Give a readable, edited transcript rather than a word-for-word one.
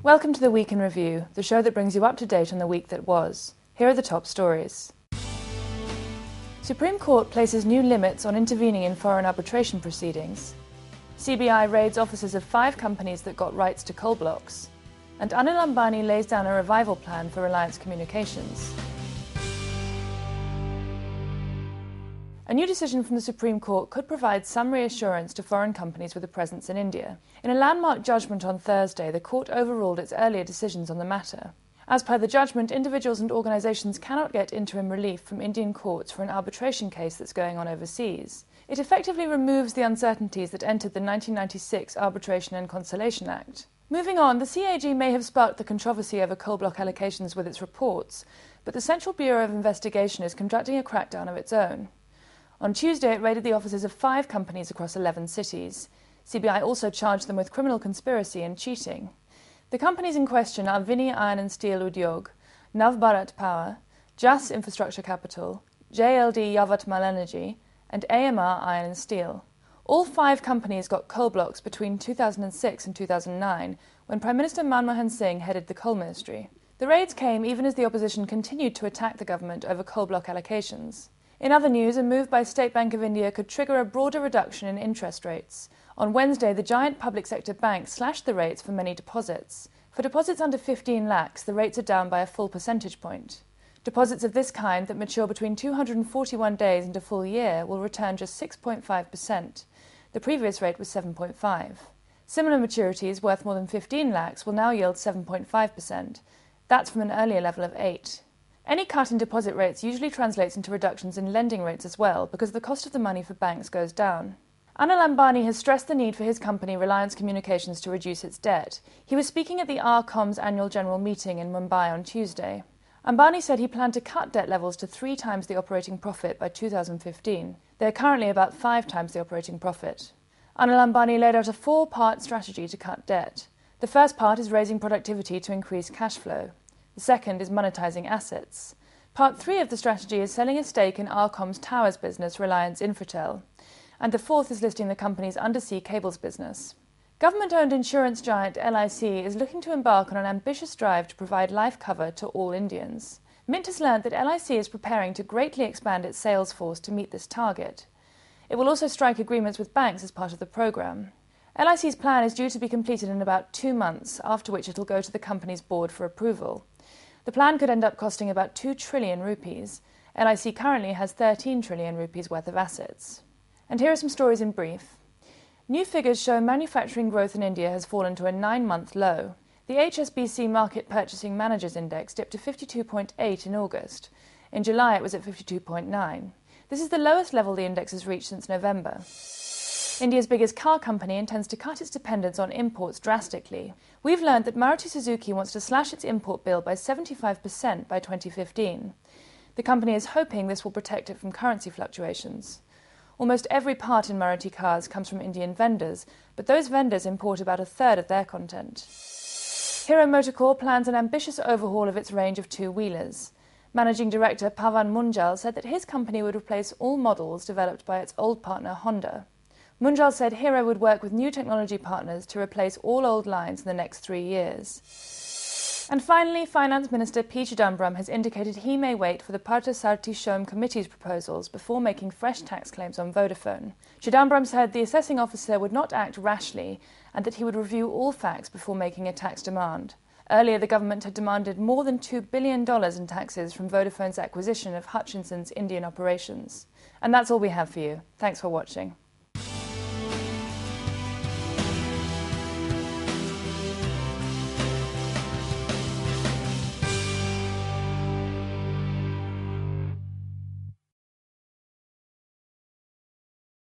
Welcome to the Week in Review, the show that brings you up to date on the week that was. Here are the top stories. Supreme Court places new limits on intervening in foreign arbitration proceedings. CBI raids offices of 5 companies that got rights to coal blocks. And Anil Ambani lays down a revival plan for Reliance Communications. A new decision from the Supreme Court could provide some reassurance to foreign companies with a presence in India. In a landmark judgment on Thursday, the court overruled its earlier decisions on the matter. As per the judgment, individuals and organisations cannot get interim relief from Indian courts for an arbitration case that's going on overseas. It effectively removes the uncertainties that entered the 1996 Arbitration and Conciliation Act. Moving on, the CAG may have sparked the controversy over coal block allocations with its reports, but the Central Bureau of Investigation is conducting a crackdown of its own. On Tuesday, it raided the offices of 5 companies across 11 cities. CBI also charged them with criminal conspiracy and cheating. The companies in question are Vinny Iron and Steel Udyog, Nav Bharat Power, JAS Infrastructure Capital, JLD Yavatmal Energy, and AMR Iron and Steel. All 5 companies got coal blocks between 2006 and 2009, when Prime Minister Manmohan Singh headed the coal ministry. The raids came even as the opposition continued to attack the government over coal block allocations. In other news, a move by State Bank of India could trigger a broader reduction in interest rates. On Wednesday, the giant public sector bank slashed the rates for many deposits. For deposits under 15 lakhs, the rates are down by a full percentage point. Deposits of this kind that mature between 241 days and a full year will return just 6.5%. The previous rate was 7.5%. Similar maturities worth more than 15 lakhs will now yield 7.5%. That's from an earlier level of 8%. Any cut in deposit rates usually translates into reductions in lending rates as well, because the cost of the money for banks goes down. Anil Ambani has stressed the need for his company Reliance Communications to reduce its debt. He was speaking at the RCom's annual general meeting in Mumbai on Tuesday. Ambani said he planned to cut debt levels to 3 times the operating profit by 2015. They are currently about 5 times the operating profit. Anil Ambani laid out a 4-part strategy to cut debt. The first part is raising productivity to increase cash flow. The second is monetizing assets. Part 3 of the strategy is selling a stake in RCom's towers business, Reliance Infratel. And the fourth is listing the company's undersea cables business. Government-owned insurance giant LIC is looking to embark on an ambitious drive to provide life cover to all Indians. Mint has learned that LIC is preparing to greatly expand its sales force to meet this target. It will also strike agreements with banks as part of the programme. LIC's plan is due to be completed in about 2 months, after which it will go to the company's board for approval. The plan could end up costing about 2 trillion rupees. LIC currently has 13 trillion rupees worth of assets. And here are some stories in brief. New figures show manufacturing growth in India has fallen to a 9-month low. The HSBC Market Purchasing Managers Index dipped to 52.8 in August. In July it was at 52.9. This is the lowest level the index has reached since November. India's biggest car company intends to cut its dependence on imports drastically. We've learned that Maruti Suzuki wants to slash its import bill by 75% by 2015. The company is hoping this will protect it from currency fluctuations. Almost every part in Maruti cars comes from Indian vendors, but those vendors import about 1/3 of their content. Hero MotoCorp plans an ambitious overhaul of its range of 2-wheelers. Managing Director Pavan Munjal said that his company would replace all models developed by its old partner Honda. Munjal said Hero would work with new technology partners to replace all old lines in the next 3 years. And finally, Finance Minister P. Chidambaram has indicated he may wait for the Partha-Sarthi Shom Committee's proposals before making fresh tax claims on Vodafone. Chidambaram said the assessing officer would not act rashly and that he would review all facts before making a tax demand. Earlier, the government had demanded more than $2 billion in taxes from Vodafone's acquisition of Hutchinson's Indian operations. And that's all we have for you. Thanks for watching.